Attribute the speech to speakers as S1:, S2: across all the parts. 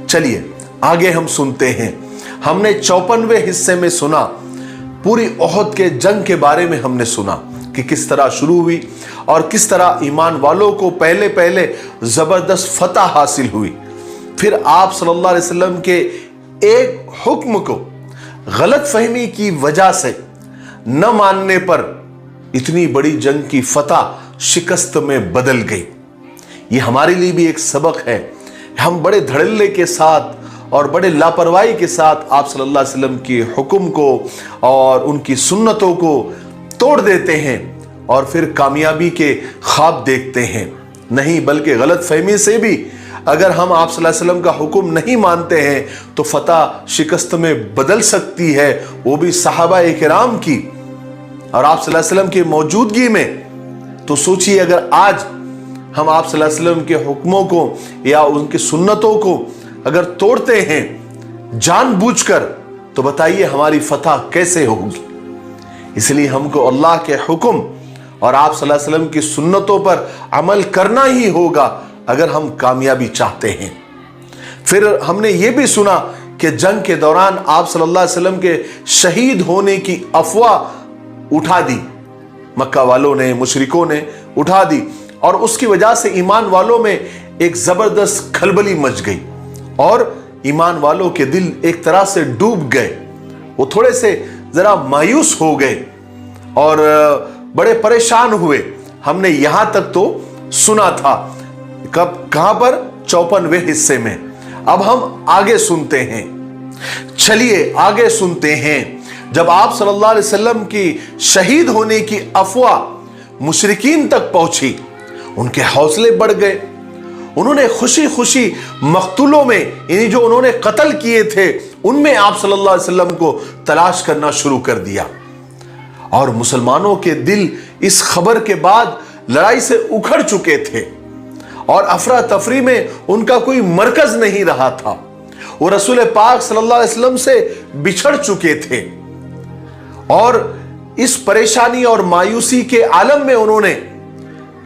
S1: चलिए आगे हम सुनते हैं। हमने 54वें हिस्से में सुना, पूरी ओहद के जंग के बारे में हमने सुना कि किस तरह शुरू हुई और किस तरह ईमान वालों को पहले पहले जबरदस्त फतह हासिल हुई। फिर आप सल्लल्लाहु अलैहि वसल्लम के एक हुक्म को गलत फहमी की वजह से न मानने पर इतनी बड़ी जंग की फतह शिकस्त में बदल गई। ये हमारे लिए भी एक सबक है। हम बड़े धड़ल्ले के साथ और बड़े लापरवाही के साथ आप सल्लल्लाहु अलैहि वसल्लम के हुक्म को और उनकी सुन्नतों को तोड़ देते हैं और फिर कामयाबी के ख्वाब देखते हैं। नहीं, बल्कि गलत फहमी से भी अगर हम आप सल्लल्लाहु अलैहि वसल्लम का हुक्म नहीं मानते हैं तो फतह शिकस्त में बदल सकती है, वो भी सहाबा इकराम की और आप सल्लल्लाहु अलैहि वसल्लम की मौजूदगी में। तो सोचिए, अगर आज हम आप सल्लल्लाहु अलैहि वसल्लम के हुक्मों को या उनकी सुन्नतों को अगर तोड़ते हैं जानबूझकर, तो बताइए हमारी फतह कैसे होगी। इसलिए हमको अल्लाह के हुक्म और आप सल्लल्लाहु अलैहि वसल्लम की सुन्नतों पर अमल करना ही होगा अगर हम कामयाबी चाहते हैं। फिर हमने ये भी सुना कि जंग के दौरान आप सल्लल्लाहु अलैहि वसल्लम के शहीद होने की अफवाह उठा दी, मक्का वालों ने, मुशरिकों ने उठा दी और उसकी वजह से ईमान वालों में एक जबरदस्त खलबली मच गई और ईमान वालों के दिल एक तरह से डूब गए। वो थोड़े से जरा मायूस हो गए और बड़े परेशान हुए। हमने यहां तक तो सुना था, कब, कहां पर? 54वें हिस्से में। अब हम आगे सुनते हैं। चलिए आगे सुनते हैं। जब आप सल्लल्लाहु अलैहि वसल्लम की शहीद होने की अफवाह मुशरिकीन तक पहुंची, उनके हौसले बढ़ गए। उन्होंने खुशी खुशी मकतूलों में, यानी जो उन्होंने कत्ल किए थे, उनमें आप सल्लल्लाहु अलैहि वसल्लम को तलाश करना शुरू कर दिया। और मुसलमानों के दिल इस खबर के बाद लड़ाई से उखड़ चुके थे और अफरा तफरी में उनका कोई मरकज नहीं रहा था। वो रसूल पाक सल्लल्लाहु अलैहि वसल्लम से बिछड़ चुके थे और इस परेशानी और मायूसी के आलम में उन्होंने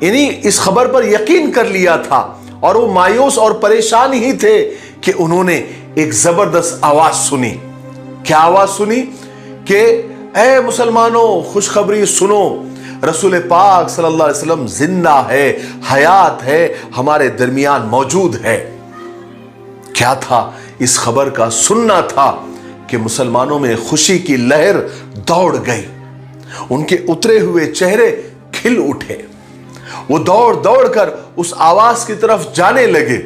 S1: इस खबर पर यकीन कर लिया था और वो मायूस और परेशान ही थे कि उन्होंने एक जबरदस्त आवाज सुनी। क्या आवाज सुनी? कि ऐ मुसलमानों, खुशखबरी सुनो, रसूल पाक सल्लल्लाहु अलैहि वसल्लम जिंदा है, हयात है, हमारे दरमियान मौजूद है। क्या था इस खबर का? सुनना था कि मुसलमानों में खुशी की लहर दौड़ गई, उनके उतरे हुए चेहरे खिल उठे। वो दौड़ दौड़ कर उस आवाज की तरफ जाने लगे।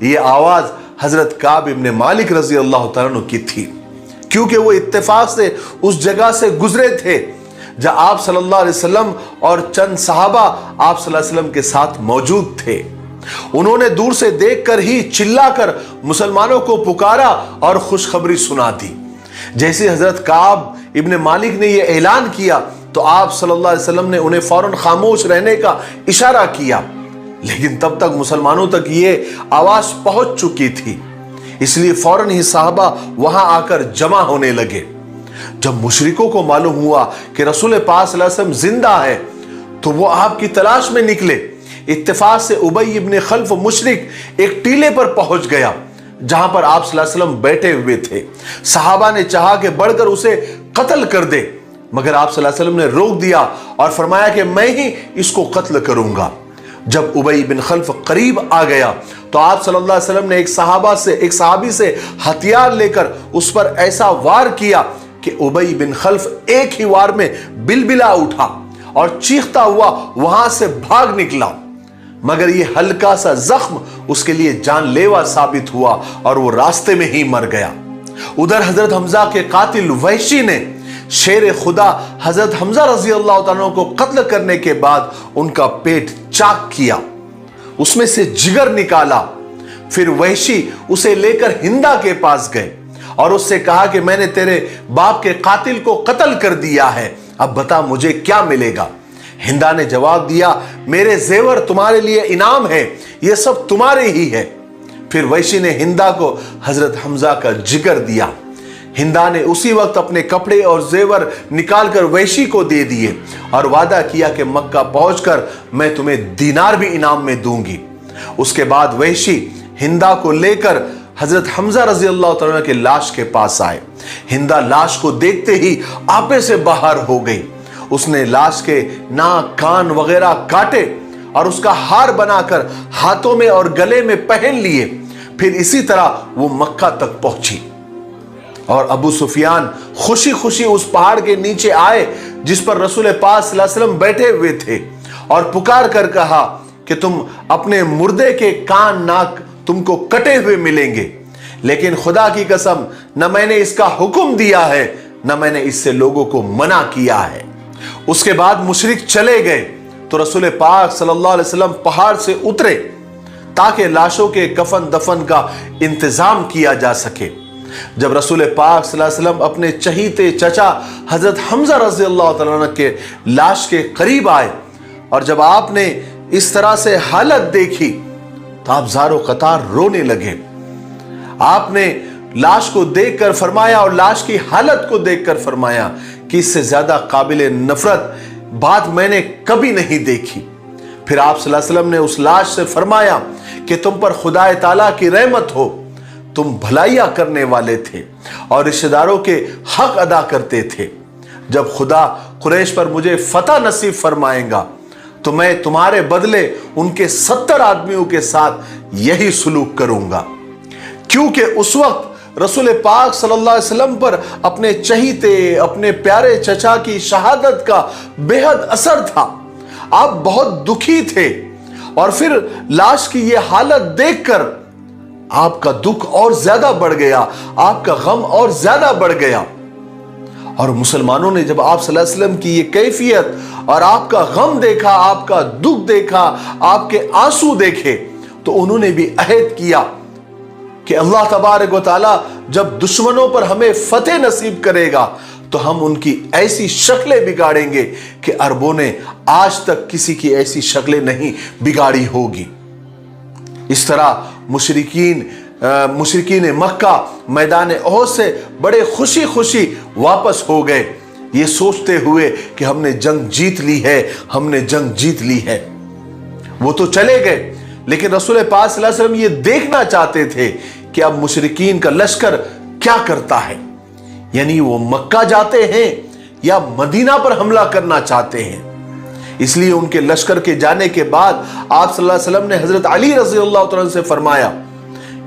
S1: ये आवाज हजरत काब इब्ने मालिक रजी अल्लाह तआला अन्हु की थी, क्योंकि वो इत्तेफाक से उस जगह से गुजरे थे जहां आप सल्लल्लाहु अलैहि वसल्लम और चंद सहाबा आप सल्लल्लाहु अलैहि वसल्लम के साथ मौजूद थे। उन्होंने दूर से देखकर ही चिल्लाकर मुसलमानों को पुकारा और खुशखबरी सुना दी। जैसे हजरत काब इब्ने मालिक ने यह ऐलान किया तो आप सल्लल्लाहु अलैहि वसल्लम ने उन्हें फौरन खामोश रहने का इशारा किया, लेकिन तब तक मुसलमानों तक ये आवाज पहुंच चुकी थी। इसलिए फौरन ही साहबा वहां आकर जमा होने लगे। जब मुशरिकों को मालूम हुआ कि रसूल पाक सल्लल्लाहु अलैहि वसल्लम जिंदा है तो वो आपकी तलाश में निकले। इत्तेफाक से उबई इब्ने खल्फ मुशरिक एक टीले पर पहुंच गया जहां पर आप सल्लल्लाहु अलैहि वसल्लम बैठे हुए थे। सहाबा ने चाहा कि बढ़कर उसे कत्ल कर दे, मगर आप सल्लल्लाहु अलैहि वसल्लम ने रोक दिया और फरमाया कि मैं ही इसको कत्ल करूंगा। जब उबई बिन खल्फ करीब आ गया तो आप सल्लल्लाहु अलैहि वसल्लम ने एक सहाबी से हथियार लेकर उस पर ऐसा वार किया कि उबई बिन खल्फ एक ही वार में बिलबिला उठा और चीखता हुआ वहां से भाग निकला, मगर ये हल्का सा जख्म उसके लिए जानलेवा साबित हुआ और वो रास्ते में ही मर गया। उधर हजरत हमजा के कातिल वहशी ने शेर खुदा हजरत हमजा रजी अल्लाह तआला को कत्ल करने के बाद उनका पेट चाक किया, उसमें से जिगर निकाला। फिर वहशी उसे लेकर हिंदा के पास गए और उससे कहा कि मैंने तेरे बाप के कातिल को कत्ल कर दिया है, अब बता मुझे क्या मिलेगा। हिंदा ने जवाब दिया, मेरे जेवर तुम्हारे लिए इनाम है, ये सब तुम्हारे ही है। फिर वहशी ने हिंदा को हजरत हमजा का जिगर दिया। हिंदा ने उसी वक्त अपने कपड़े और जेवर निकालकर वहशी को दे दिए और वादा किया कि मक्का पहुंचकर मैं तुम्हें दीनार भी इनाम में दूंगी। उसके बाद वहशी हिंदा को लेकर हजरत हमजा रजी अल्लाह तआला के लाश के पास आए। हिंदा लाश को देखते ही आपे से बाहर हो गई। उसने लाश के नाक कान वगैरह काटे और उसका हार बनाकर हाथों में और गले में पहन लिए। फिर इसी तरह वो मक्का तक पहुंची और अबू सुफियान खुशी खुशी उस पहाड़ के नीचे आए जिस पर रसूल पाक सल्लल्लाहु अलैहि वसल्लम बैठे हुए थे और पुकार कर कहा कि तुम अपने मुर्दे के कान नाक तुमको कटे हुए मिलेंगे, लेकिन खुदा की कसम न मैंने इसका हुक्म दिया है न मैंने इससे लोगों को मना किया है। उसके बाद मुशरिक चले गए तो रसूल पाक सल्लल्लाहु अलैहि वसल्लम पहाड़ से उतरे ताकि लाशों के कफन दफन का इंतजाम किया जा सके। जब रसूल पाक सल्लल्लाहु अलैहि वसल्लम अपने चहीते चचा हजरत हमजा रज़ी अल्लाह तआला अन्हु के लाश के करीब आए और जब आपने इस तरह से हालत देखी तो आप ज़ारो कतार रोने लगे। आपने लाश को देखकर फरमाया और लाश की हालत को देखकर फरमाया कि इससे ज्यादा काबिल नफरत बात मैंने कभी नहीं देखी। फिर आप सल्लल्लाहु अलैहि वसल्लम ने उस लाश से फरमाया कि तुम पर खुदा ताला की रहमत हो, तुम भलाइयां करने वाले थे और रिश्तेदारों के हक अदा करते थे। जब खुदा कुरैश पर मुझे फतह नसीब फरमाएगा तो मैं तुम्हारे बदले उनके 70 आदमियों के साथ यही सुलूक करूंगा। क्योंकि उस वक्त रसूल पाक सल्लल्लाहु अलैहि वसल्लम पर अपने चहीते अपने प्यारे चचा की शहादत का बेहद असर था। आप बहुत दुखी थे और फिर लाश की यह हालत देखकर आपका दुख और ज्यादा बढ़ गया, आपका गम और ज्यादा बढ़ गया। और मुसलमानों ने जब आप सल्लल्लाहु अलैहि वसल्लम की ये कैफियत और आपका गम देखा, आपका दुख देखा, आपके आंसू देखे तो उन्होंने भी अहद किया कि अल्लाह तबारक व तआला जब दुश्मनों पर हमें फतेह नसीब करेगा तो हम उनकी ऐसी शक्लें बिगाड़ेंगे कि अरबों ने आज तक किसी की ऐसी शक्लें नहीं बिगाड़ी होगी। इस तरह मुशरिकीन मक्का मैदान ओहद से बड़े खुशी खुशी वापस हो गए, ये सोचते हुए कि हमने जंग जीत ली है, हमने जंग जीत ली है। वो तो चले गए लेकिन रसूल पाक सल्लल्लाहु अलैहि वसल्लम ये देखना चाहते थे कि अब मुशरिकीन का लश्कर क्या करता है, यानी वो मक्का जाते हैं या मदीना पर हमला करना चाहते हैं। इसलिए उनके लश्कर के जाने के बाद आप सल्लल्लाहु अलैहि वसल्लम ने हजरत अली रज़ी अल्लाह तआला अन्हु से फरमाया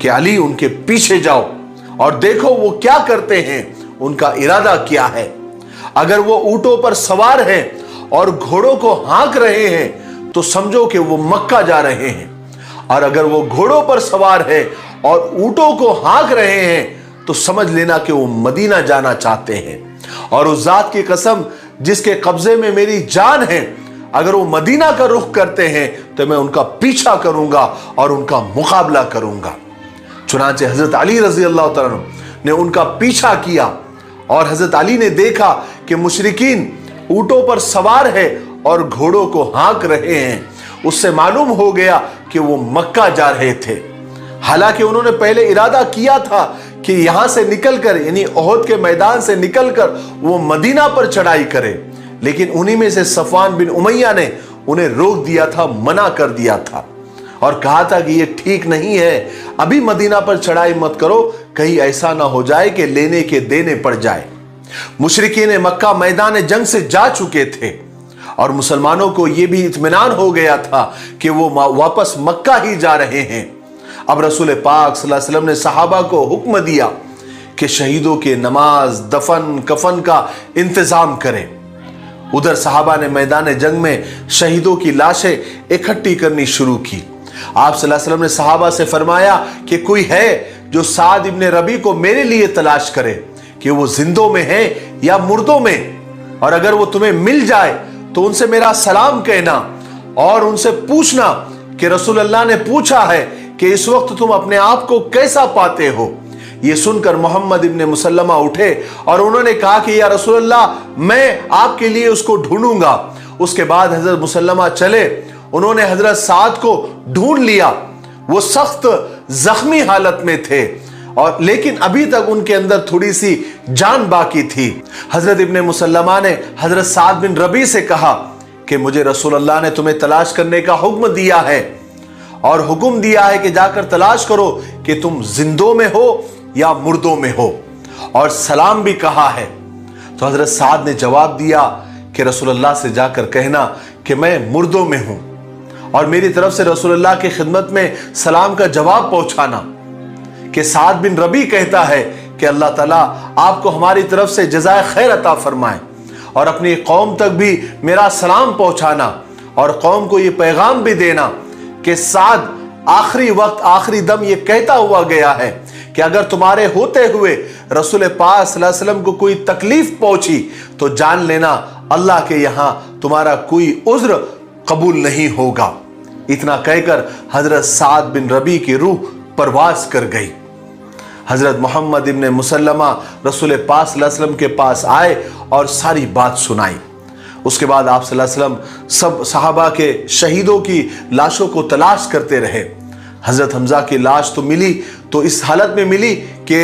S1: कि अली उनके पीछे जाओ और देखो वो क्या करते हैं, उनका इरादा क्या है। अगर वो ऊंटों पर सवार हैं और घोड़ों को हाँक रहे हैं तो समझो कि वो मक्का जा रहे हैं, और अगर वो घोड़ों पर सवार है और ऊंटों को हाँक रहे हैं तो समझ लेना कि वो मदीना जाना चाहते हैं। और उस जात की कसम जिसके कब्जे में मेरी जान है, अगर वो मदीना का रुख करते हैं तो मैं उनका पीछा करूंगा और उनका मुकाबला करूंगा। चुनांचे हजरत अली रजी अल्लाह तआला अन्हु ने उनका पीछा किया और हजरत अली ने देखा कि मुशरिकीन ऊंटों पर सवार है और घोड़ों को हाँक रहे हैं। उससे मालूम हो गया कि वो मक्का जा रहे थे। हालांकि उन्होंने पहले इरादा किया था कि यहां से निकलकर यानी ओहद के मैदान से निकलकर वो मदीना पर चढ़ाई करे, लेकिन उन्हीं में से सफवान बिन उमैया ने उन्हें रोक दिया था, मना कर दिया था और कहा था कि ये ठीक नहीं है, अभी मदीना पर चढ़ाई मत करो, कहीं ऐसा ना हो जाए कि लेने के देने पड़ जाए। मुशरिकीन मक्का मैदान जंग से जा चुके थे और मुसलमानों को यह भी इत्मीनान हो गया था कि वो वापस मक्का ही जा रहे हैं। अब रसूल पाक सल्लल्लाहु अलैहि वसल्लम ने सहाबा को हुक्म दिया कि शहीदों के नमाज दफन कफन का इंतजाम करें। उधर सहाबा ने मैदान जंग में शहीदों की लाशें इकट्ठी करनी शुरू की। आप सल्लल्लाहु अलैहि वसल्लम ने सहाबा से फरमाया कि कोई है जो साद इब्ने रबी को मेरे लिए तलाश करे कि वो जिंदों में है या मुर्दों में, और अगर वो तुम्हें मिल जाए तो उनसे मेरा सलाम कहना और उनसे पूछना कि रसूल अल्लाह ने पूछा है कि इस वक्त तुम अपने आप को कैसा पाते हो। ये सुनकर मोहम्मद इब्ने मुसल्लमा उठे और उन्होंने कहा कि या रसूल अल्लाह, मैं आपके लिए उसको ढूंढूंगा। उसके बाद हजरत मुसल्लमा चले, उन्होंने हजरत साद को ढूंढ लिया। वो सख्त जख्मी हालत में थे और लेकिन अभी तक उनके अंदर थोड़ी सी जान बाकी थी। हजरत इब्ने मुसल्लमा ने हजरत साद बिन रबी से कहा कि मुझे रसूल अल्लाह ने तुम्हें तलाश करने का हुक्म दिया है اور حکم دیا ہے کہ جا کر تلاش کرو کہ تم زندوں میں ہو یا مردوں میں ہو، اور سلام بھی کہا ہے۔ تو حضرت سعد نے جواب دیا کہ رسول اللہ سے جا کر کہنا کہ میں مردوں میں ہوں، اور میری طرف سے رسول اللہ کی خدمت میں سلام کا جواب پہنچانا۔ کہ سعد بن ربی کہتا ہے کہ اللہ تعالیٰ آپ کو ہماری طرف سے جزائے خیر عطا فرمائے، اور اپنی قوم تک بھی میرا سلام پہنچانا، اور قوم کو یہ پیغام بھی دینا کہ سعد آخری وقت آخری دم یہ کہتا ہوا گیا ہے کہ اگر تمہارے ہوتے ہوئے رسول پاک صلی اللہ علیہ وسلم کو کوئی تکلیف پہنچی تو جان لینا اللہ کے یہاں تمہارا کوئی عذر قبول نہیں ہوگا۔ اتنا کہہ کر حضرت سعد بن ربی کی روح پرواز کر گئی۔ حضرت محمد ابن مسلمہ رسول پاک صلی اللہ علیہ وسلم کے پاس آئے اور ساری بات سنائی۔ اس کے بعد آپ صلی اللہ علیہ وسلم سب صحابہ کے شہیدوں کی لاشوں کو تلاش کرتے رہے۔ حضرت حمزہ کی لاش تو ملی، تو اس حالت میں ملی کہ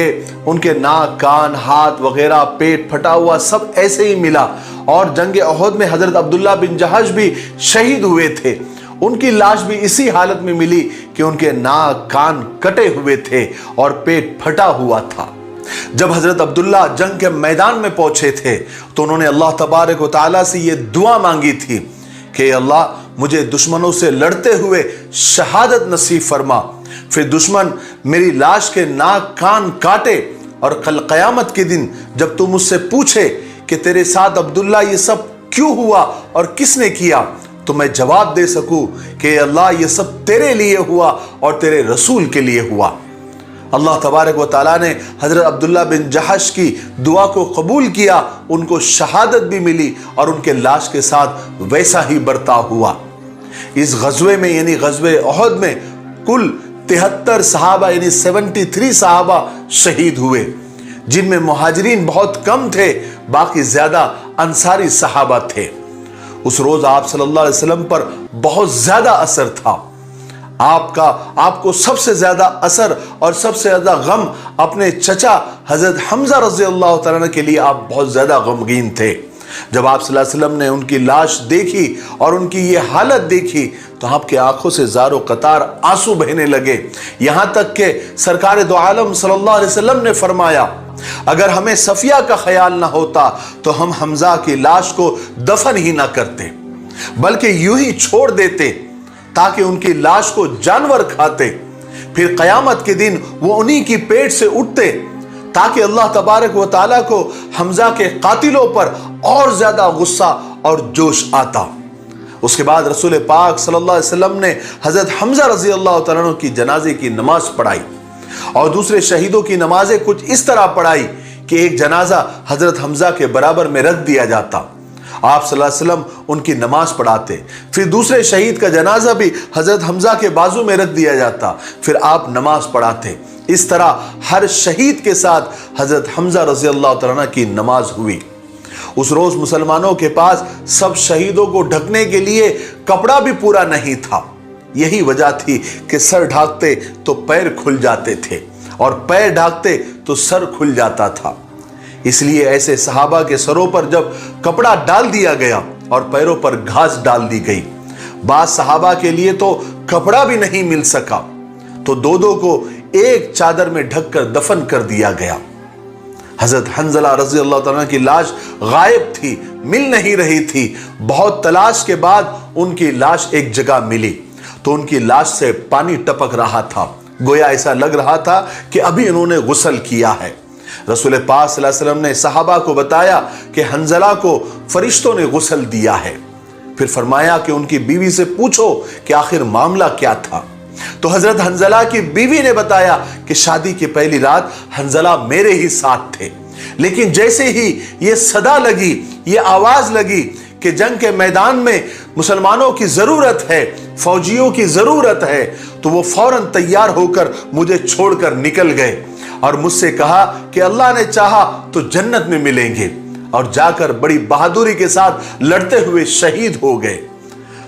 S1: ان کے ناک، کان، ہاتھ وغیرہ، پیٹ پھٹا ہوا سب ایسے ہی ملا۔ اور جنگ احد میں حضرت عبداللہ بن جہش بھی شہید ہوئے تھے، ان کی لاش بھی اسی حالت میں ملی کہ ان کے ناک، کان کٹے ہوئے تھے اور پیٹ پھٹا ہوا تھا۔ جب حضرت عبداللہ جنگ کے میدان میں پہنچے تھے تو انہوں نے اللہ تبارک و تعالیٰ سے یہ دعا مانگی تھی کہ اللہ مجھے دشمنوں سے لڑتے ہوئے شہادت نصیب فرما، پھر دشمن میری لاش کے ناک کان کاٹے، اور کل قیامت کے دن جب تم مجھ سے پوچھے کہ تیرے ساتھ عبداللہ یہ سب کیوں ہوا اور کس نے کیا، تو میں جواب دے سکوں کہ اللہ یہ سب تیرے لیے ہوا اور تیرے رسول کے لیے ہوا۔ اللہ تبارک و تعالیٰ نے حضرت عبداللہ بن جہش کی دعا کو قبول کیا، ان کو شہادت بھی ملی اور ان کے لاش کے ساتھ ویسا ہی برتاؤ ہوا۔ اس غزوے میں یعنی غزوے احد میں کل 73 صحابہ یعنی 73 صحابہ شہید ہوئے، جن میں مہاجرین بہت کم تھے، باقی زیادہ انصاری صحابہ تھے۔ اس روز آپ صلی اللہ علیہ وسلم پر بہت زیادہ اثر تھا۔ آپ کو سب سے زیادہ اثر اور سب سے زیادہ غم اپنے چچا حضرت حمزہ رضی اللہ تعالیٰ عنہ کے لیے آپ بہت زیادہ غمگین تھے۔ جب آپ صلی اللہ علیہ وسلم نے ان کی لاش دیکھی اور ان کی یہ حالت دیکھی تو آپ کی آنکھوں سے زار و قطار آنسو بہنے لگے، یہاں تک کہ سرکار دو عالم صلی اللہ علیہ وسلم نے فرمایا اگر ہمیں صفیہ کا خیال نہ ہوتا تو ہم حمزہ کی لاش کو دفن ہی نہ کرتے، بلکہ یوں ہی چھوڑ دیتے تاکہ ان کی لاش کو جانور کھاتے، پھر قیامت کے دن وہ انہی کی پیٹ سے اٹھتے تاکہ اللہ تبارک و تعالیٰ کو حمزہ کے قاتلوں پر اور زیادہ غصہ اور جوش آتا۔ اس کے بعد رسول پاک صلی اللہ علیہ وسلم نے حضرت حمزہ رضی اللہ تعالیٰ عنہ کی جنازے کی نماز پڑھائی، اور دوسرے شہیدوں کی نمازیں کچھ اس طرح پڑھائی کہ ایک جنازہ حضرت حمزہ کے برابر میں رکھ دیا جاتا، آپ صلی اللہ علیہ وسلم ان کی نماز پڑھاتے، پھر دوسرے شہید کا جنازہ بھی حضرت حمزہ کے بازو میں رکھ دیا جاتا، پھر آپ نماز پڑھاتے۔ اس طرح ہر شہید کے ساتھ حضرت حمزہ رضی اللہ تعالیٰ عنہ کی نماز ہوئی۔ اس روز مسلمانوں کے پاس سب شہیدوں کو ڈھکنے کے لیے کپڑا بھی پورا نہیں تھا، یہی وجہ تھی کہ سر ڈھانکتے تو پیر کھل جاتے تھے اور پیر ڈھانکتے تو سر کھل جاتا تھا۔ اس لیے ایسے صحابہ کے سروں پر جب کپڑا ڈال دیا گیا اور پیروں پر گھاس ڈال دی گئی، بعض صحابہ کے لیے تو کپڑا بھی نہیں مل سکا تو دو کو ایک چادر میں ڈھک کر دفن کر دیا گیا۔ حضرت حنظلہ رضی اللہ تعالیٰ کی لاش غائب تھی، مل نہیں رہی تھی، بہت تلاش کے بعد ان کی لاش ایک جگہ ملی تو ان کی لاش سے پانی ٹپک رہا تھا، گویا ایسا لگ رہا تھا کہ ابھی انہوں نے غسل کیا ہے۔ رسول پاک صلی اللہ علیہ وسلم نے صحابہ کو بتایا کہ حنظلہ کو فرشتوں نے غسل دیا ہے، پھر فرمایا کہ ان کی بیوی سے پوچھو کہ آخر معاملہ کیا تھا، تو حضرت حنظلہ کی بیوی نے بتایا کہ شادی کی پہلی رات حنظلہ میرے ہی ساتھ تھے، لیکن جیسے ہی یہ صدا لگی، یہ آواز لگی کہ جنگ کے میدان میں مسلمانوں کی ضرورت ہے، فوجیوں کی ضرورت ہے، تو وہ فوراً تیار ہو کر مجھے چھوڑ کر نکل گئے اور مجھ سے کہا کہ اللہ نے چاہا تو جنت میں ملیں گے، اور جا کر بڑی بہادری کے ساتھ لڑتے ہوئے شہید ہو گئے۔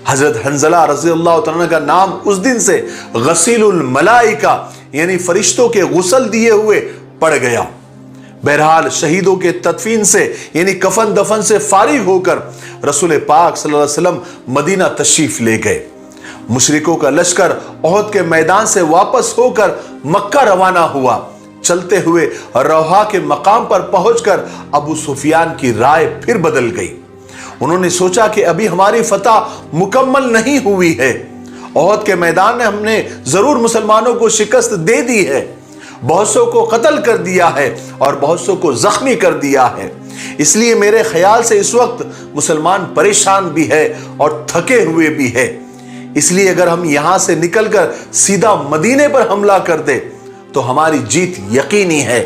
S1: حضرت حنظلہ رضی اللہ تعالیٰ کا نام اس دن سے غسیل الملائکہ یعنی فرشتوں کے غسل دیے ہوئے پڑ گیا۔ بہرحال شہیدوں کے تدفین سے یعنی کفن دفن سے فارغ ہو کر رسول پاک صلی اللہ علیہ وسلم مدینہ تشریف لے گئے۔ मुशरिकों का लश्कर ओहद के मैदान से वापस होकर मक्का रवाना हुआ। चलते हुए रौहा के मकाम पर पहुंचकर अबू सुफियान की राय फिर बदल गई। उन्होंने सोचा कि अभी हमारी फतह मुकम्मल नहीं हुई है। ओहद के मैदान में हमने जरूर मुसलमानों को शिकस्त दे दी है, बहुत सौ को कत्ल कर दिया है और बहुत सौ को जख्मी कर दिया है। इसलिए मेरे ख्याल से इस वक्त मुसलमान परेशान भी है और थके हुए भी है। इसलिए अगर हम यहां से निकलकर सीधा मदीने पर हमला कर दे तो हमारी जीत यकीनी है।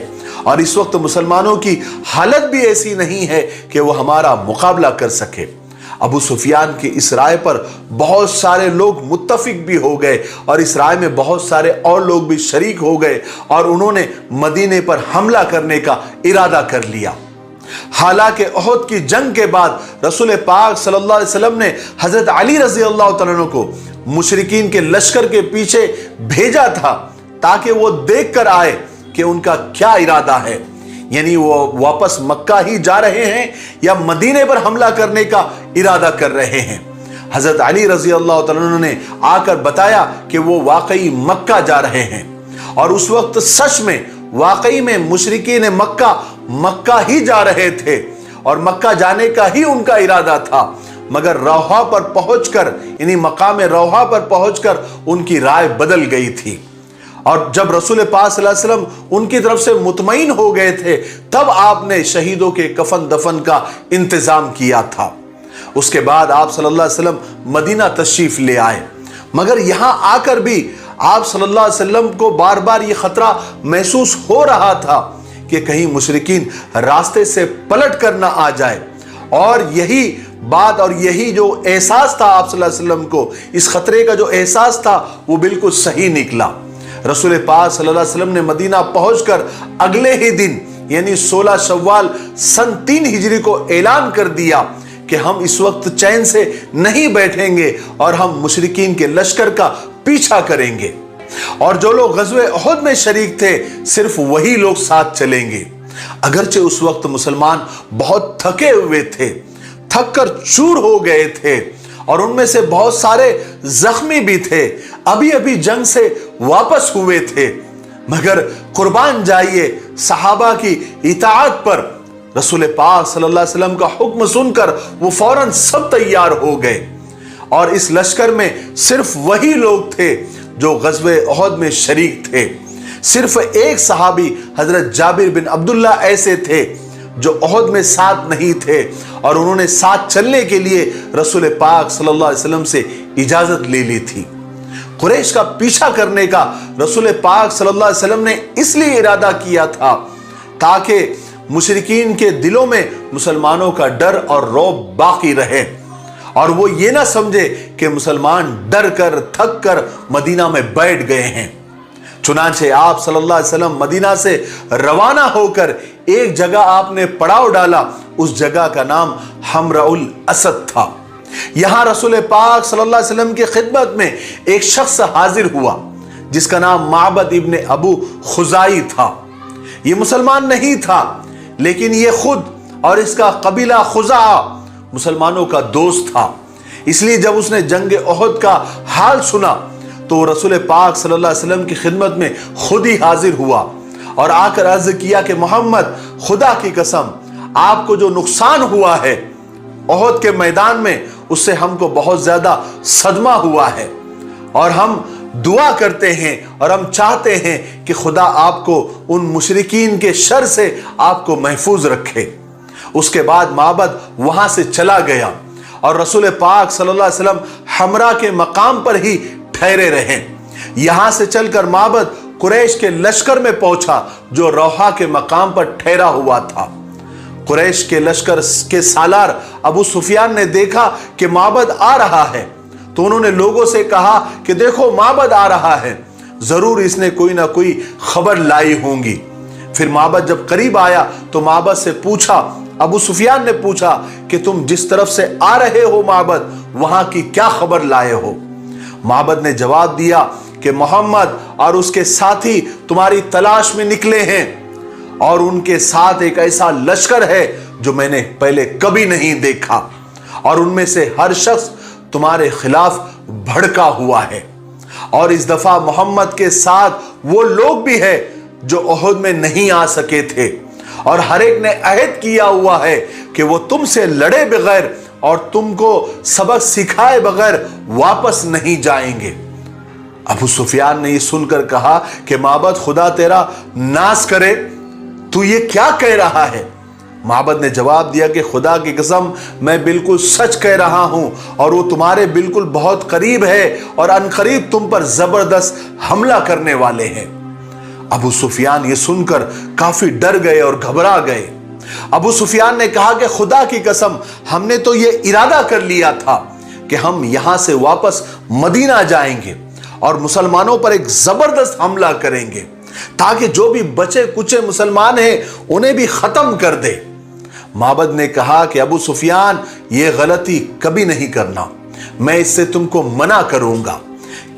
S1: और इस वक्त मुसलमानों की हालत भी ऐसी नहीं है कि वो हमारा मुकाबला कर सके। अबू सुफियान की इस राय पर बहुत सारे लोग मुत्तफिक भी हो गए और इस राय में बहुत सारे और लोग भी शरीक हो गए और उन्होंने मदीने पर हमला करने का इरादा कर लिया। हालांकि ओहद की जंग के बाद रसूल पाक सल्लल्लाहु अलैहि वसल्लम ने हजरत अली रज़ी अल्लाह तआला अन्हु को मुशरिकीन के लश्कर के पीछे भेजा था ताकि वो देख कर आए कि उनका क्या इरादा है, यानी वो वापस मक्का ही जा रहे हैं या मदीने पर हमला करने का इरादा कर रहे हैं। हजरत अली रज़ी अल्लाह तआला अन्हु ने आकर बताया कि वो वाकई मक्का जा रहे हैं और उस वक्त सच में वाकई में मुशरिकीन मक्का ही जा रहे थे और मक्का जाने का ही उनका इरादा था। मगर रौहा पर पहुंचकर यानी मकाम रौहा पर पहुंचकर उनकी राय बदल गई थी। और जब रसूल पाक सल्लल्लाहु अलैहि वसल्लम उनकी तरफ से मुतमईन हो गए थे तब आपने शहीदों के कफन दफन का इंतजाम किया था। उसके बाद आप सल्लल्लाहु अलैहि वसल्लम मदीना तशरीफ ले आए। मगर यहां आकर भी आप सल्लल्लाहु अलैहि वसल्लम को बार बार ये खतरा महसूस हो रहा था कि कहीं मुशरिकीन रास्ते से पलट कर ना आ जाए। और यही बात और यही जो एहसास था आप सल्लल्लाहु अलैहि वसल्लम को, इस खतरे का जो एहसास था वो बिल्कुल सही निकला। रसूल पाक सल्लल्लाहु अलैहि वसल्लम ने मदीना पहुंचकर अगले ही दिन यानी 16 शव्वाल सन 3 हिजरी को ऐलान कर दिया कि हम इस वक्त चैन से नहीं बैठेंगे और हम मुशरिकीन के लश्कर का पीछा करेंगे और जो लोग गज़वे उहद में शरीक थे सिर्फ वही लोग साथ चलेंगे। अगरचे उस वक्त मुसलमान बहुत थके हुए थे, थक कर चूर हो गए थे और उनमें से बहुत सारे जख्मी भी थे, अभी अभी जंग से वापस हुए थे। मगर कुर्बान जाइए सहाबा की इताअत पर रसूल पाक सल्लल्लाहु अलैहि वसल्लम का हुक्म सुनकर वो फौरन सब तैयार हो गए और इस लश्कर में सिर्फ वही लोग थे जो गज़वे उहद में शरीक थे। सिर्फ एक सहाबी हजरत जाबिर बिन अब्दुल्ला ऐसे थे जो उहद में साथ नहीं थे और उन्होंने साथ चलने के लिए रसूल पाक सल्लल्लाहु अलैहि वसल्लम से इजाजत ले ली थी। कुरैश का पीछा करने का रसूल पाक सल्लल्लाहु अलैहि वसल्लम ने इसलिए इरादा किया था ताकि मुशरिकीन के दिलों में मुसलमानों का डर और रौब बाकी रहे और वो ये ना समझे कि मुसलमान डर कर थक कर मदीना में बैठ गए हैं। चुनांचे आप सल्लल्लाहु अलैहि वसल्लम मदीना से रवाना होकर एक जगह आपने पड़ाव डाला, उस जगह का नाम हमराउल असद था। यहां रसूल पाक सल्लल्लाहु अलैहि वसल्लम की खिदमत में एक शख्स हाजिर हुआ जिसका नाम माबद इब्ने अबू खुजाई था। यह मुसलमान नहीं था लेकिन यह खुद और इसका कबीला खुजा मुसलमानों का दोस्त था। इसलिए जब उसने जंग उहद का हाल सुना तो रसूल पाक सल्लल्लाहु अलैहि वसल्लम की खिदमत में खुद ही हाजिर हुआ और आकर अर्ज किया कि मोहम्मद, खुदा की कसम, आपको जो नुकसान हुआ है उहद के मैदान में उससे हमको बहुत ज्यादा सदमा हुआ है और हम दुआ करते हैं और हम चाहते हैं कि खुदा आपको उन मुशरिकीन के शर से आपको महफूज रखे। उसके बाद माबद वहां से चला गया और रसूल पाक सल्लल्लाहु अलैहि वसल्लम हमरा के मकाम पर ही ठहरे रहे। यहां से चलकर माबद कुरैश के लश्कर में पहुंचा जो रौहा के मकाम पर ठहरा हुआ था। कुरैश के लश्कर के सालार अबू सुफियान ने देखा कि माबद आ रहा है तो उन्होंने लोगों से कहा कि देखो माबद आ रहा है, जरूर इसने कोई ना कोई खबर लाई होंगी। फिर माबद जब करीब आया तो माबद से पूछा, अबू सुफियान ने पूछा कि तुम जिस तरफ से आ रहे हो माबद, वहां की क्या खबर लाए हो? माबद ने जवाब दिया कि मोहम्मद और उसके साथी तुम्हारी तलाश में निकले हैं और उनके साथ एक ऐसा लश्कर है जो मैंने पहले कभी नहीं देखा और उनमें से हर शख्स तुम्हारे खिलाफ भड़का हुआ है। और इस दफा मोहम्मद के साथ वो लोग भी है जो ओहद में नहीं आ सके थे, और हर एक ने अहद किया हुआ है कि वो तुमसे लड़े बगैर और तुमको सबक सिखाए बगैर वापस नहीं जाएंगे। अबू सुफियान ने ये सुनकर कहा कि माबद खुदा तेरा नाश करे, तू ये क्या कह रहा है? माबद ने जवाब दिया कि खुदा की कसम मैं बिल्कुल सच कह रहा हूं, और वो तुम्हारे बिल्कुल बहुत करीब है और अनकरीब तुम पर जबरदस्त हमला करने वाले हैं। अबू सुफियान ये सुनकर काफी डर गए और घबरा गए। अबू सुफियान ने कहा कि खुदा की कसम हमने तो ये इरादा कर लिया था कि हम यहां से वापस मदीना जाएंगे और मुसलमानों पर एक जबरदस्त हमला करेंगे, ताकि जो भी बचे कुचे मुसलमान हैं उन्हें भी खत्म कर दे। माबद ने कहा कि अबू सुफियान ये गलती कभी नहीं करना, मैं इससे तुमको मना करूंगा,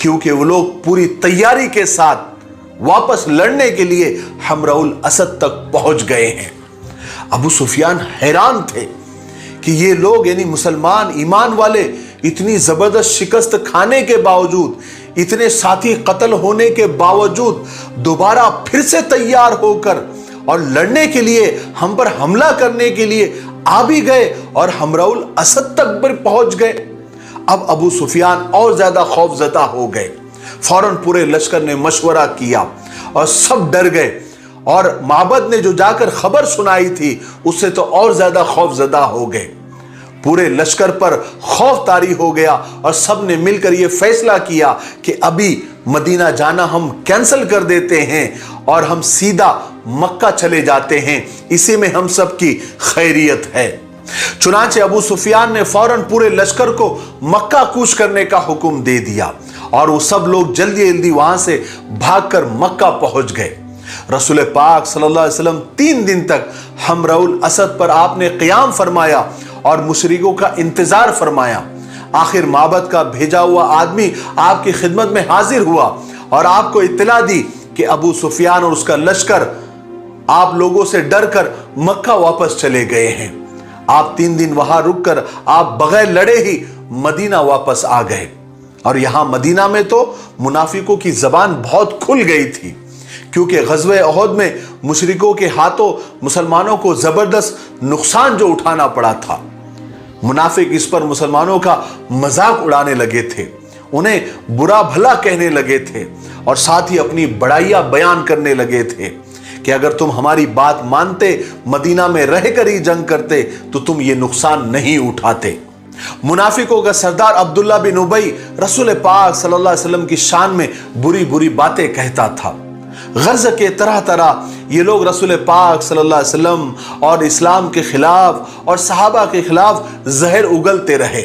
S1: क्योंकि वो लोग पूरी तैयारी के साथ वापस लड़ने के लिए हमराउल असद तक पहुंच गए हैं। अबू सुफियान हैरान थे कि ये लोग यानी मुसलमान ईमान वाले इतनी जबरदस्त शिकस्त खाने के बावजूद, इतने साथी कत्ल होने के बावजूद दोबारा फिर से तैयार होकर और लड़ने के लिए हम पर हमला करने के लिए आ भी गए और हमराउल असद तक पर पहुंच गए। अब अबू सुफियान और ज्यादा खौफजदा हो गए। फौरन पूरे लश्कर ने मशवरा किया और सब डर गए, और माबद ने जो जाकर खबर सुनाई थी उससे तो और ज्यादा खौफजदा हो गए। पूरे लश्कर पर खौफ तारी हो गया और सब ने मिलकर यह फैसला किया कि अभी मदीना जाना हम कैंसिल कर देते हैं और हम सीधा मक्का चले जाते हैं, इसी में हम सब की खैरियत है। चुनांचे अबू सुफियान ने फौरन पूरे लश्कर को मक्का कूच करने का हुक्म दे दिया और वो सब लोग जल्दी जल्दी वहां से भागकर मक्का पहुंच गए। रसूल पाक सल्लल्लाहु अलैहि वसल्लम 3 दिन तक हमराउल असद पर आपने क़याम फरमाया और मुशरिकों का इंतजार फरमाया। आखिर माबद का भेजा हुआ आदमी आपकी खिदमत में हाजिर हुआ और आपको इत्तला दी कि अबू सुफियान और उसका लश्कर आप लोगों से डरकर मक्का वापस चले गए हैं। आप 3 दिन वहां रुककर आप बगैर लड़े ही मदीना वापस आ गए, और यहां मदीना में तो मुनाफिकों की जबान बहुत खुल गई थी, क्योंकि ग़ज़वे ओहद में मुशरिकों के हाथों मुसलमानों को जबरदस्त नुकसान जो उठाना पड़ा था। मुनाफिक इस पर मुसलमानों का मजाक उड़ाने लगे थे, उन्हें बुरा भला कहने लगे थे और साथ ही अपनी बड़ाइयां बयान करने लगे थे कि अगर तुम हमारी बात मानते, मदीना में रहकर ही जंग करते, तो तुम ये नुकसान नहीं उठाते। मुनाफिकों का सरदार अब्दुल्ला बिन उबई रसूल पाक सल्लल्लाहु अलैहि वसल्लम की शान में बुरी बुरी बातें कहता था। गर्ज के तरह तरह ये लोग रसूल पाक सल्लल्लाहु अलैहि वसल्लम और इस्लाम के खिलाफ और सहाबा के खिलाफ जहर उगलते रहे,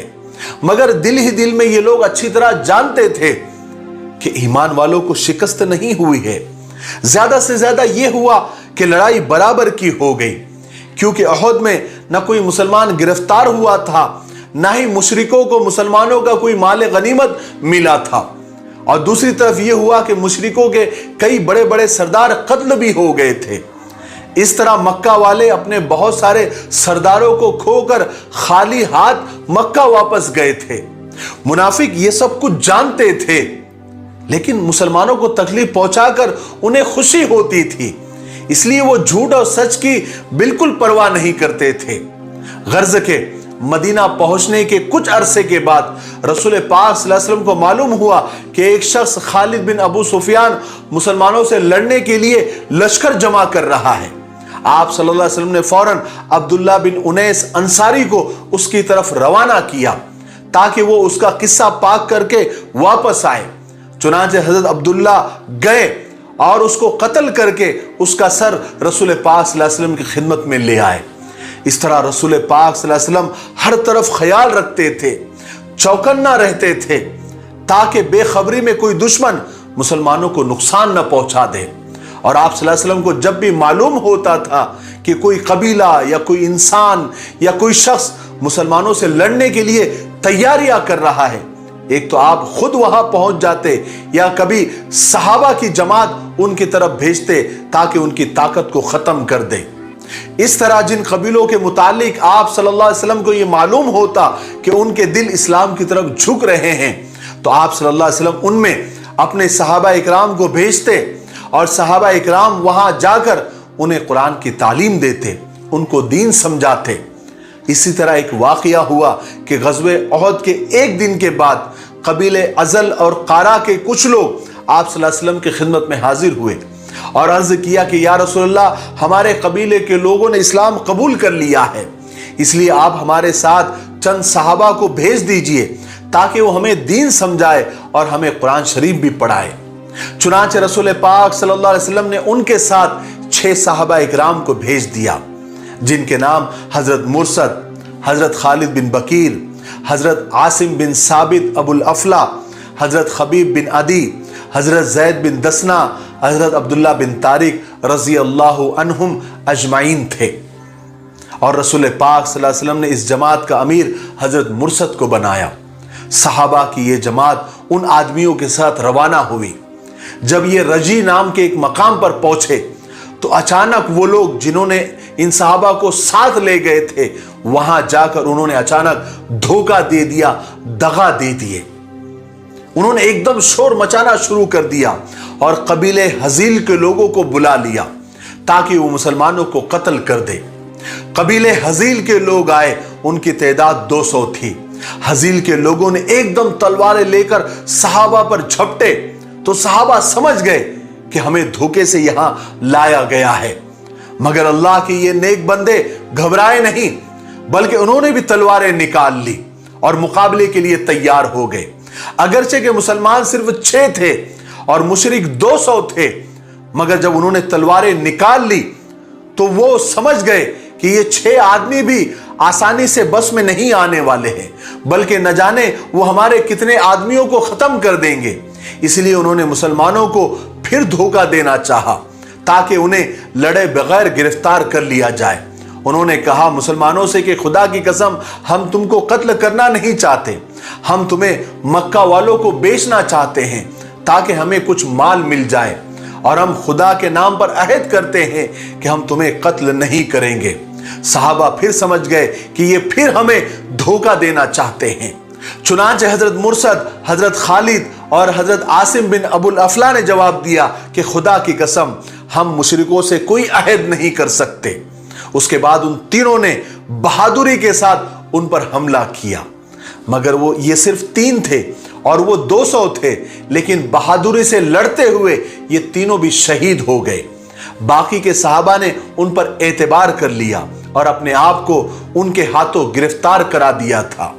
S1: मगर दिल ही दिल में ये लोग अच्छी तरह जानते थे कि ईमान वालों को शिकस्त नहीं हुई है। ज्यादा से ज्यादा ये हुआ कि लड़ाई बराबर की हो गई, क्योंकि ओहद में न कोई मुसलमान गिरफ्तार हुआ था, ना ही मुशरिकों को मुसलमानों का कोई माल गनीमत मिला था, और दूसरी तरफ यह हुआ कि मुशरिकों के कई बड़े बड़े सरदार कत्ल भी हो गए थे। इस तरह मक्का वाले अपने बहुत सारे सरदारों को खोकर खाली हाथ मक्का वापस गए थे। मुनाफिक ये सब कुछ जानते थे, लेकिन मुसलमानों को तकलीफ पहुंचाकर उन्हें खुशी होती थी, इसलिए वो झूठ और सच की बिल्कुल परवाह नहीं करते थे। गर्ज के मदीना पहुंचने के कुछ अरसे के बाद रसूल पाक सल्लल्लाहु अलैहि वसल्लम को मालूम हुआ कि एक शख्स खालिद बिन अबू सुफियान मुसलमानों से लड़ने के लिए लश्कर जमा कर रहा है। आप सल्लल्लाहु अलैहि वसल्लम ने फौरन अब्दुल्ला बिन उनैस अंसारी को उसकी तरफ रवाना किया ताकि वो उसका किस्सा पाक करके वापस आए। चुनांचे हजरत अब्दुल्ला गए और उसको कत्ल करके उसका सर रसूल पाक सल्लल्लाहु अलैहि वसल्लम की खिदमत में ले आए। इस तरह रसूल पाक सल्लल्लाहु अलैहि वसल्लम हर तरफ ख्याल रखते थे, चौकन्ना रहते थे, ताकि बेखबरी में कोई दुश्मन मुसलमानों को नुकसान न पहुंचा दे। और आप सल्लल्लाहु अलैहि वसल्लम को जब भी मालूम होता था कि कोई कबीला या कोई इंसान या कोई शख्स मुसलमानों से लड़ने के लिए तैयारियां कर रहा है, एक तो आप खुद वहां पहुंच जाते या कभी सहाबा की जमात उनकी तरफ भेजते ताकि उनकी ताकत को खत्म कर दे। इस तरह जिन कबीलों के मुतालिक आप सल्लल्लाहु अलैहि वसल्लम को यह मालूम होता कि उनके दिल इस्लाम की तरफ झुक रहे हैं, तो आप सल्लल्लाहु अलैहि वसल्लम उनमें अपने सहाबा इकराम को भेजते और सहाबा इकराम वहां जाकर उन्हें कुरान की तालीम देते, उनको दीन समझाते। इसी तरह एक वाकया हुआ कि ग़ज़वे उहद के एक दिन के बाद कबीले अज़ल और कारा के कुछ लोग आप सल्लल्लाहु अलैहि वसल्लम की खिदमत में हाजिर हुए और अर्ज़ किया कि या रसूलल्लाह, हमारे कबीले के लोगों ने इस्लाम कबूल कर लिया है, इसलिए आप हमारे साथ चंद सहाबा को भेज दीजिए ताकि वो हमें दीन समझाए और हमें कुरान शरीफ भी पढ़ाए। चुनांचे रसूल पाक सल्लल्लाहु अलैहि वसल्लम ने उनके साथ 6 सहाबा इकराम को भेज दिया, जिनके नाम हजरत मुर्सद, हजरत खालिद बिन बकीर, हजरत आसिम बिन साबित अबुल अफला, हजरत खबीब बिन अदी, हजरत जैद बिन दसना, हजरत अब्दुल्ला बिन तारिक रजी अल्लाहु अन्हुम अजमाइन थे। और रसूल पाक सल्लल्लाहु अलैहि वसल्लम ने इस जमात का अमीर हजरत मुर्सद को बनाया। सहाबा की ये जमात उन आदमियों के साथ रवाना हुई। जब ये रजी नाम के एक मकाम पर पहुंचे तो अचानक वो लोग जिन्होंने इन सहाबा को साथ ले गए थे, वहां जाकर उन्होंने अचानक धोखा दे दिया, दगा दे दिए। उन्होंने एकदम शोर मचाना शुरू कर दिया और कबीले हजील के लोगों को बुला लिया ताकि वो मुसलमानों को कत्ल कर दे। कबीले हजील के लोग आए, उनकी तादाद 200 थी। हजील के लोगों ने एकदम तलवारें लेकर सहाबा पर झपटे तो सहाबा समझ गए कि हमें धोखे से यहां लाया गया है, मगर अल्लाह के ये नेक बंदे घबराए नहीं, बल्कि उन्होंने भी तलवारें निकाल ली और मुकाबले के लिए तैयार हो गए। अगरचे के मुसलमान सिर्फ 6 थे और मुशरिक 200 थे, मगर जब उन्होंने तलवारें निकाल ली तो वो समझ गए कि ये 6 आदमी भी आसानी से बस में नहीं आने वाले हैं, बल्कि न जाने वो हमारे कितने आदमियों को खत्म कर देंगे। इसलिए उन्होंने मुसलमानों को फिर धोखा देना चाहा ताकि उन्हें लड़े बगैर गिरफ्तार कर लिया जाए। उन्होंने कहा मुसलमानों से कि खुदा की कसम, हम तुमको कत्ल करना नहीं चाहते, हम तुम्हें मक्का वालों को बेचना चाहते हैं ताकि हमें कुछ माल मिल जाए, और हम खुदा के नाम पर अहद करते हैं कि हम तुम्हें कत्ल नहीं करेंगे। सहाबा फिर समझ गए कि ये फिर हमें धोखा देना चाहते हैं। चुनांचे हजरत मुर्सद, हजरत खालिद और हजरत आसिम बिन अबुल अफला ने जवाब दिया कि खुदा की कसम, हम मुशरिकों से कोई अहद नहीं कर सकते। उसके बाद उन तीनों ने बहादुरी के साथ उन पर हमला किया, मगर वो ये सिर्फ 3 थे और वो 200 थे, लेकिन बहादुरी से लड़ते हुए ये तीनों भी शहीद हो गए। बाकी के सहाबा ने उन पर एतबार कर लिया और अपने आप को उनके हाथों गिरफ्तार करा दिया था।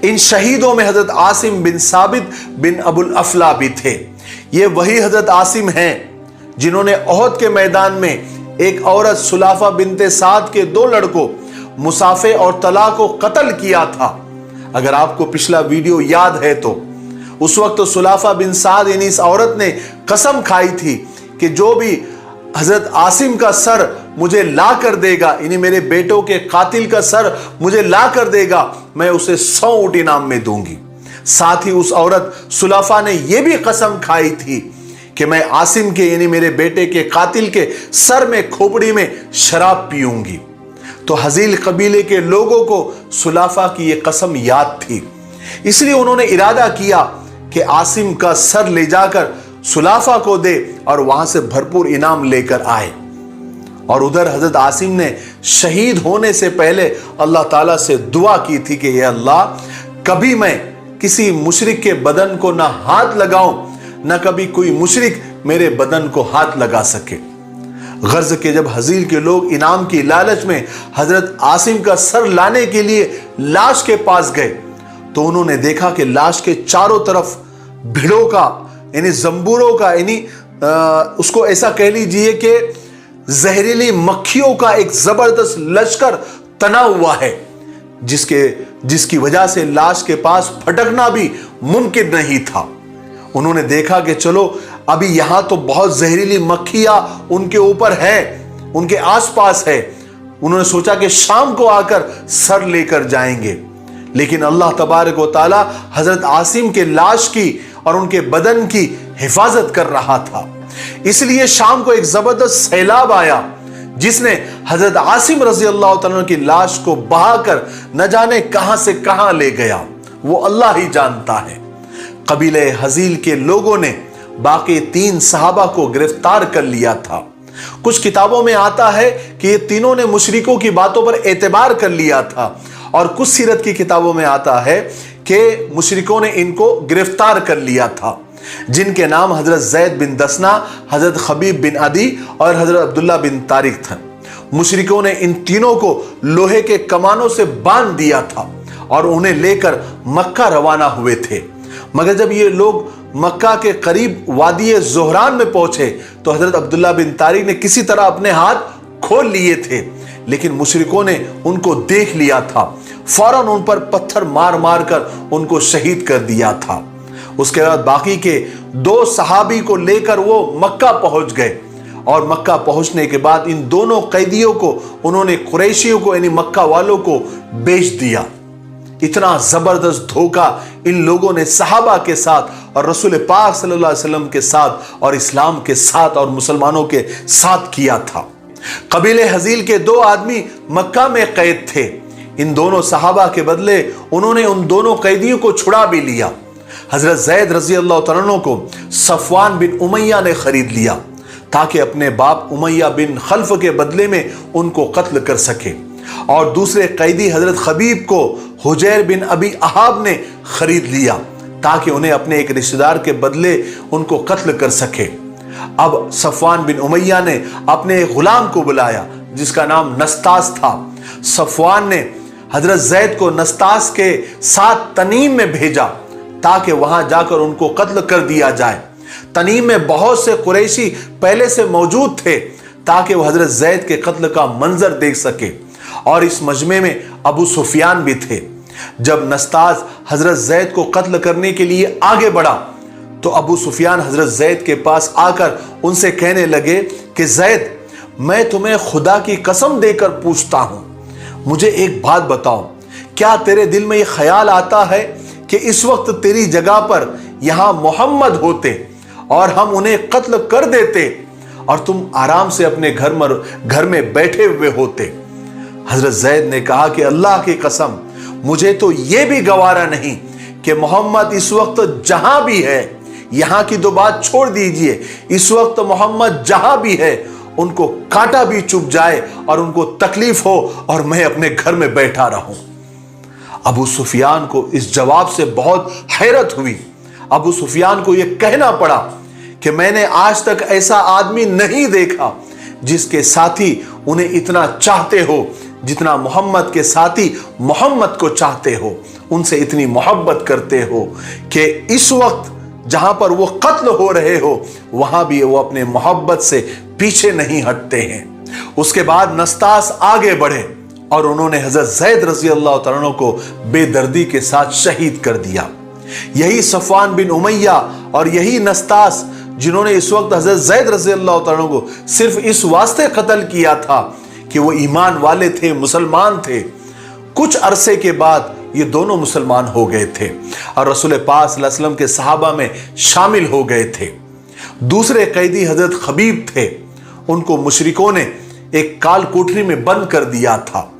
S1: इन शहीदों में हजरत आसिम बिन साबित बिन अबुल अफला भी थे। ये वही हजरत आसिम हैं जिन्होंने उहद के मैदान में एक औरत सुलाफा बिनते साद के 2 लड़कों मुसाफे और तला को कत्ल किया था। अगर आपको पिछला वीडियो याद है तो उस वक्त तो सुलाफा बिन साद यानी इस औरत ने कसम खाई थी कि जो भी हजरत आसिम का सर मुझे ला कर देगा, यानी मेरे बेटों के कातिल का सर मुझे ला कर देगा, मैं उसे 100 ऊंट इनाम में दूंगी। साथ ही उस औरत सुलाफा ने यह भी कसम खाई थी कि मैं आसिम के यानी मेरे बेटे के कातिल के सर में खोपड़ी में शराब पीऊंगी। तो हजील कबीले के लोगों को सुलाफा की यह कसम याद थी, इसलिए उन्होंने इरादा किया कि आसिम का सर ले जाकर सुलाफा को दे और वहां से भरपूर इनाम लेकर आए। और उधर हजरत आसिम ने शहीद होने से पहले अल्लाह ताला से दुआ की थी कि या अल्लाह, कभी मैं किसी मुशरिक के बदन को ना हाथ लगाऊं, ना कभी कोई मुशरिक मेरे बदन को हाथ लगा सके। गर्ज के जब हजील के लोग इनाम की लालच में हजरत आसिम का सर लाने के लिए लाश के पास गए तो उन्होंने देखा कि लाश के चारों तरफ भिड़ों का यानी जंबूरों का यानी उसको ऐसा कह लीजिए कि जहरीली मक्खियों का एक जबरदस्त लश्कर तना हुआ है, जिसकी वजह से लाश के पास फटकना भी मुमकिन नहीं था। उन्होंने देखा कि चलो अभी यहां तो बहुत जहरीली मक्खियां उनके ऊपर है, उनके आसपास है। उन्होंने सोचा कि शाम को आकर सर लेकर जाएंगे, लेकिन अल्लाह तबारक व तआला हजरत आसिम के लाश की और उनके बदन की हिफाजत कर रहा था। इसलिए शाम को एक जबरदस्त सैलाब आया जिसने हजरत आसिम रजी अल्लाह तआला की लाश को बहाकर न जाने कहां से कहां ले गया, वो अल्लाह ही जानता है। कबीले हजील के लोगों ने बाकी 3 सहाबा को गिरफ्तार कर लिया था। कुछ किताबों में आता है कि ये तीनों ने मुशरिकों की बातों पर एतबार कर लिया था, और कुछ सीरत की किताबों में आता है कि मुशरिकों ने इनको गिरफ्तार कर लिया था, जिनके नाम हजरत ज़ैद बिन दसना, हजरत खबीब बिन अदी और हजरत अब्दुल्ला बिन तारिक थे। मुशरिकों ने इन तीनों को लोहे के कमानों से बांध दिया था और उन्हें लेकर मक्का रवाना हुए थे। मगर जब ये लोग मक्का के करीब वादी ज़ोहरान में पहुंचे तो हजरत अब्दुल्ला बिन तारिक ने किसी तरह अपने हाथ खोल लिए थे, लेकिन मुशरिकों ने उनको देख लिया था। फौरन उन पर पत्थर मार मार कर उनको शहीद कर दिया था। उसके बाद बाकी के 2 सहाबी को लेकर वो मक्का पहुंच गए, और मक्का पहुंचने के बाद इन दोनों कैदियों को उन्होंने कुरैशियों को यानी मक्का वालों को बेच दिया। इतना जबरदस्त धोखा इन लोगों ने सहाबा के साथ और रसूल पाक सल्लल्लाहु अलैहि वसल्लम के साथ और इस्लाम के साथ और मुसलमानों के साथ किया था। कबीले हजील के 2 आदमी मक्का में कैद थे। इन दोनों सहाबा के बदले उन्होंने उन दोनों कैदियों को छुड़ा भी लिया। हजरत ज़ैद रज़ी अल्लाह तआला अन्हु को सफ़वान बिन उमैया ने खरीद लिया ताकि अपने बाप उमैया बिन खल्फ के बदले में उनको कत्ल कर सके, और दूसरे कैदी हजरत खबीब को हुजैर बिन अबी अहाब ने खरीद लिया ताकि उन्हें अपने एक रिश्तेदार के बदले उनको कत्ल कर सके। अब सफ़वान बिन उमैया ने अपने एक गुलाम को बुलाया जिसका नाम नस्तास था। सफ़वान ने हजरत ज़ैद को नस्तास के साथ तनीम में भेजा ताकि वहां जाकर उनको कत्ल कर दिया जाए। तनीम में बहुत से कुरैशी पहले से मौजूद थे ताकि वह हजरत ज़ैद के कत्ल का मंजर देख सके, और इस मजमे में अबू सुफियान भी थे। जब नस्तास हजरत ज़ैद को कत्ल करने के लिए आगे बढ़ा तो अबू सुफियान हजरत ज़ैद के पास आकर उनसे कहने लगे कि ज़ैद, मैं तुम्हें खुदा की कसम देकर पूछता हूं, मुझे एक बात बताओ, क्या तेरे दिल में यह ख्याल आता है कि इस वक्त तेरी जगह पर यहां मोहम्मद होते और हम उन्हें कत्ल कर देते और तुम आराम से अपने घर में बैठे हुए होते? हजरत ज़ैद ने कहा कि अल्लाह की कसम, मुझे तो यह भी गवारा नहीं कि मोहम्मद इस वक्त जहां भी है, यहां की तो बात छोड़ दीजिए, इस वक्त मोहम्मद जहां भी है उनको कांटा भी चुभ जाए और उनको तकलीफ हो और मैं अपने घर में बैठा रहूं। अबू सुफियान को इस जवाब से बहुत हैरत हुई। अबू सुफियान को यह कहना पड़ा कि मैंने आज तक ऐसा आदमी नहीं देखा जिसके साथी उन्हें इतना चाहते हो जितना मोहम्मद के साथी मोहम्मद को चाहते हो, उनसे इतनी मोहब्बत करते हो कि इस वक्त जहां पर वो कत्ल हो रहे हो वहां भी वो अपने मोहब्बत से पीछे नहीं हटते हैं। उसके बाद नस्तास आगे बढ़े और उन्होंने हजरत ज़ैद रज़ी अल्लाह तआला अन्हु को बेदर्दी के साथ शहीद कर दिया। यही सफ़वान बिन उमैया और यही नस्तास जिन्होंने इस वक्त हजरत ज़ैद रज़ी अल्लाह तआला अन्हु को सिर्फ इस वास्ते कत्ल किया था कि वो ईमान वाले थे, मुसलमान थे। कुछ अरसे के बाद ये दोनों मुसलमान हो गए थे और रसूल पाक सल्लल्लाहु अलैहि वसल्लम के सहाबा में शामिल हो गए थे। दूसरे कैदी हजरत खबीब थे, उनको मुशरिकों ने एक काल कोठरी में बंद कर दिया था।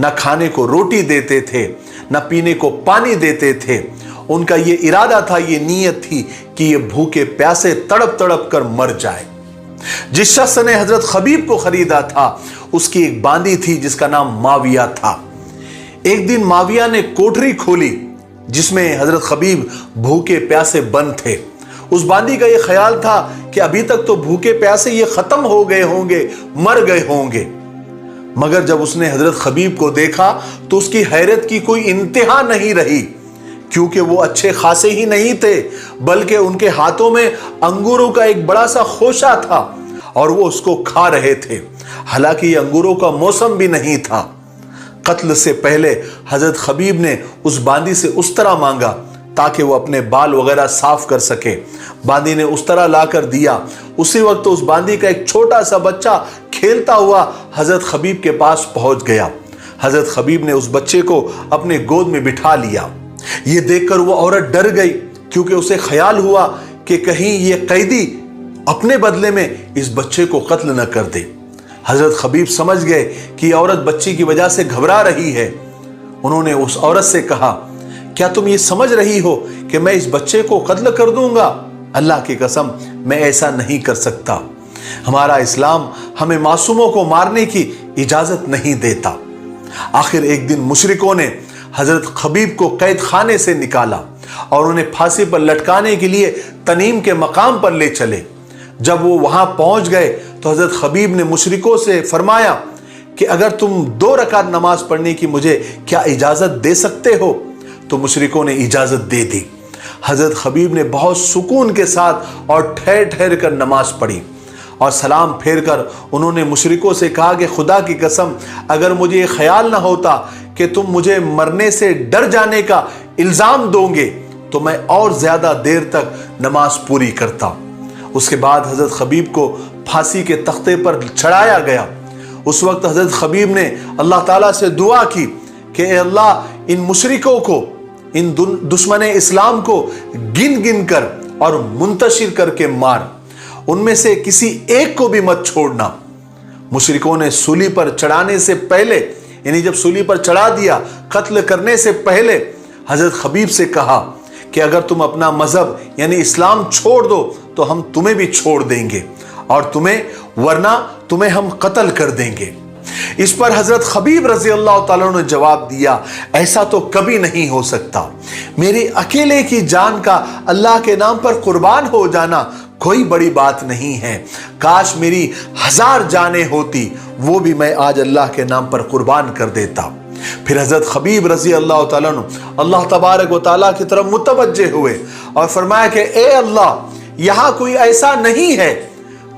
S1: न खाने को रोटी देते थे, न पीने को पानी देते थे। उनका ये इरादा था, ये नीयत थी कि ये भूखे प्यासे तड़प तड़प कर मर जाए। जिस शख्स ने हजरत खबीब को खरीदा था उसकी एक बांदी थी जिसका नाम माविया था। एक दिन माविया ने कोठरी खोली जिसमें हजरत खबीब भूखे प्यासे बंद थे। उस बांदी का यह ख्याल था कि अभी तक तो भूखे प्यासे ये खत्म हो गए होंगे, मर गए होंगे। मगर जब उसने हजरत खबीब को देखा तो उसकी हैरत की कोई इंतहा नहीं रही, क्योंकि वो अच्छे खासे ही नहीं थे बल्कि उनके हाथों में अंगूरों का एक बड़ा सा खोशा था और वो उसको खा रहे थे। हालांकि अंगूरों का मौसम भी नहीं था। कत्ल से पहले हजरत खबीब ने उस बांदी से उस तरह मांगा ताकि वो अपने बाल वगैरह साफ कर सके। बांदी ने उस तरह लाकर दिया। उसी वक्त उस बांदी का एक छोटा सा बच्चा खेलता हुआ हजरत खबीब के पास पहुंच गया। हजरत खबीब ने उस बच्चे को अपने गोद में बिठा लिया। ये देखकर वो औरत डर गई, क्योंकि उसे ख्याल हुआ कि कहीं ये कैदी अपने बदले में इस बच्चे को कत्ल न कर दे। हजरत खबीब समझ गए कि औरत बच्ची की वजह से घबरा रही है। उन्होंने उस औरत से कहा क्या तुम ये समझ रही हो कि मैं इस बच्चे को कत्ल कर दूंगा? अल्लाह की कसम, मैं ऐसा नहीं कर सकता। हमारा इस्लाम हमें मासूमों को मारने की इजाजत नहीं देता। आखिर एक दिन मुशरिकों ने हजरत खबीब को कैद खाने से निकाला और उन्हें फांसी पर लटकाने के लिए तनीम के मकाम पर ले चले। जब वो वहां पहुंच गए तो हजरत खबीब ने मुशरिकों से फरमाया कि अगर तुम 2 रकात नमाज पढ़ने की मुझे क्या इजाजत दे सकते हो? तो मुशरिकों ने इजाजत दे दी। हजरत खबीब ने बहुत सुकून के साथ और ठहर ठहर कर नमाज पढ़ी और सलाम फेर कर उन्होंने मुशरिकों से कहा कि खुदा की कसम, अगर मुझे ख्याल ना होता कि तुम मुझे मरने से डर जाने का इल्जाम दोगे तो मैं और ज्यादा देर तक नमाज पूरी करता। उसके बाद हजरत खबीब को फांसी के तख्ते पर चढ़ाया गया। उस वक्त हजरत खबीब ने अल्लाह ताला से दुआ की कि ए अल्लाह, इन मुशरिकों को, इन दुश्मन इस्लाम को गिन गिन कर और मुंतशिर करके मार, उनमें से किसी एक को भी मत छोड़ना। मुशरिकों ने सूली पर चढ़ाने से पहले, यानी जब सूली पर चढ़ा दिया, कत्ल करने से पहले हजरत खबीब से कहा कि अगर तुम अपना मजहब यानी इस्लाम छोड़ दो तो हम तुम्हें भी छोड़ देंगे और वरना तुम्हें हम कत्ल कर देंगे। इस पर हजरत खबीब रजी अल्लाह ताला ने जवाब दिया, ऐसा तो कभी नहीं हो सकता। मेरे अकेले की जान का अल्लाह के नाम पर कुर्बान हो जाना कोई बड़ी बात नहीं है। काश मेरी 1000 जानें होती, वो भी मैं आज अल्लाह के नाम पर कुर्बान कर देता। फिर हजरत खबीब रजी अल्लाह ताला अल्लाह तबारक व तआला की तरफ मुतवज्जे हुए और फरमाया कि ए अल्लाह, यहां कोई ऐसा नहीं है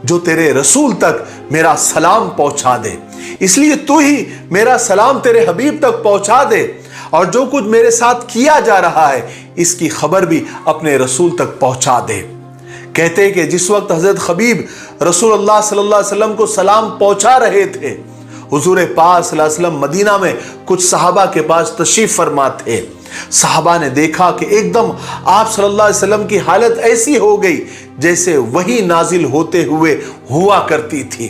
S1: जो तेरे रसूल तक मेरा सलाम पहुंचा दे, इसलिए तू ही मेरा सलाम तेरे हबीब तक पहुंचा दे और जो कुछ मेरे साथ किया जा रहा है इसकी खबर भी अपने रसूल तक पहुंचा दे। कहते हैं कि जिस वक्त हजरत खबीब रसूलुल्लाह सल्लल्लाहु अलैहि वसल्लम को सलाम पहुंचा रहे थे, हुजूर पाक सल्लल्लाहु अलैहि वसल्लम मदीना में कुछ सहाबा के पास तशरीफ फरमा थे। सहाबा ने देखा कि एकदम आप सल्लल्लाहु अलैहि वसल्लम की हालत ऐसी हो गई जैसे वही नाजिल होते हुए हुआ करती थी।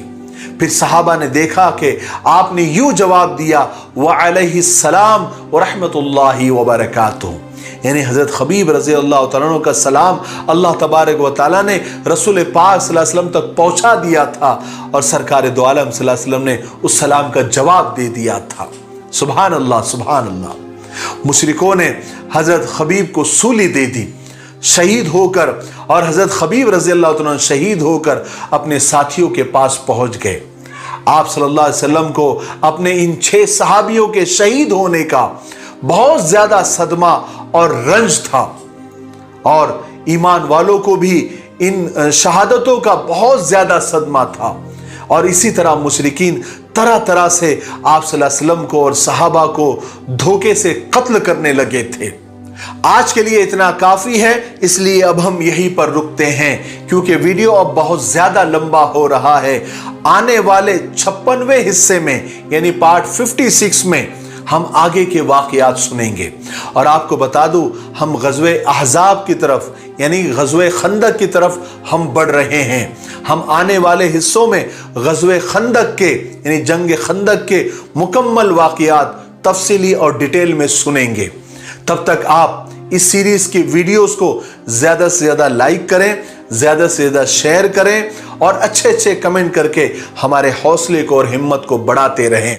S1: फिर सहाबा ने देखा कि आपने यूं जवाब दिया, व अलैहिस्सलाम व रहमतुल्लाहि व बरकातुहू, यानी हजरत खबीब रजी अल्लाह तआला का सलाम अल्लाह तबारक व तआला ने रसूल पाक सल्लल्लाहु अलैहि वसल्लम तक पहुंचा दिया था और सरकार दो आलम सल्लल्लाहु अलैहि वसल्लम ने उस सलाम का जवाब दे दिया था। सुभान अल्लाह, सुभान अल्लाह। मुशरिकों ने हजरत खबीब को सूली दे दी शहीद होकर और हजरत खबीब रजी अल्लाह तआला शहीद होकर अपने साथियों के पास पहुंच गए। आप सल्लल्लाहु अलैहि वसल्लम को अपने इन 6 सहाबियों के शहीद होने का बहुत ज्यादा सदमा और रंज था और ईमान वालों को भी इन शहादतों का बहुत ज्यादा सदमा था और इसी तरह मुशरिकीन तरह तरह से आप सल्लल्लाहु अलैहि वसल्लम को और सहाबा को धोखे से कत्ल करने लगे थे। आज के लिए इतना काफी है, इसलिए अब हम यहीं पर रुकते हैं क्योंकि वीडियो अब बहुत ज्यादा लंबा हो रहा है। आने वाले 56वें हिस्से में यानी पार्ट 56 में हम आगे के वाकयात सुनेंगे और आपको बता दूं, हम गज़वे अहज़ाब की तरफ यानी गज़वे खंदक की तरफ हम बढ़ रहे हैं। हम आने वाले हिस्सों में गज़वे खंदक के यानी जंग खंदक के मुकम्मल वाकयात तफसीली और डिटेल में सुनेंगे। तब तक आप इस सीरीज की वीडियोस को ज्यादा से ज्यादा लाइक करें, ज्यादा से ज्यादा शेयर करें और अच्छे अच्छे कमेंट करके हमारे हौसले को और हिम्मत को बढ़ाते रहें।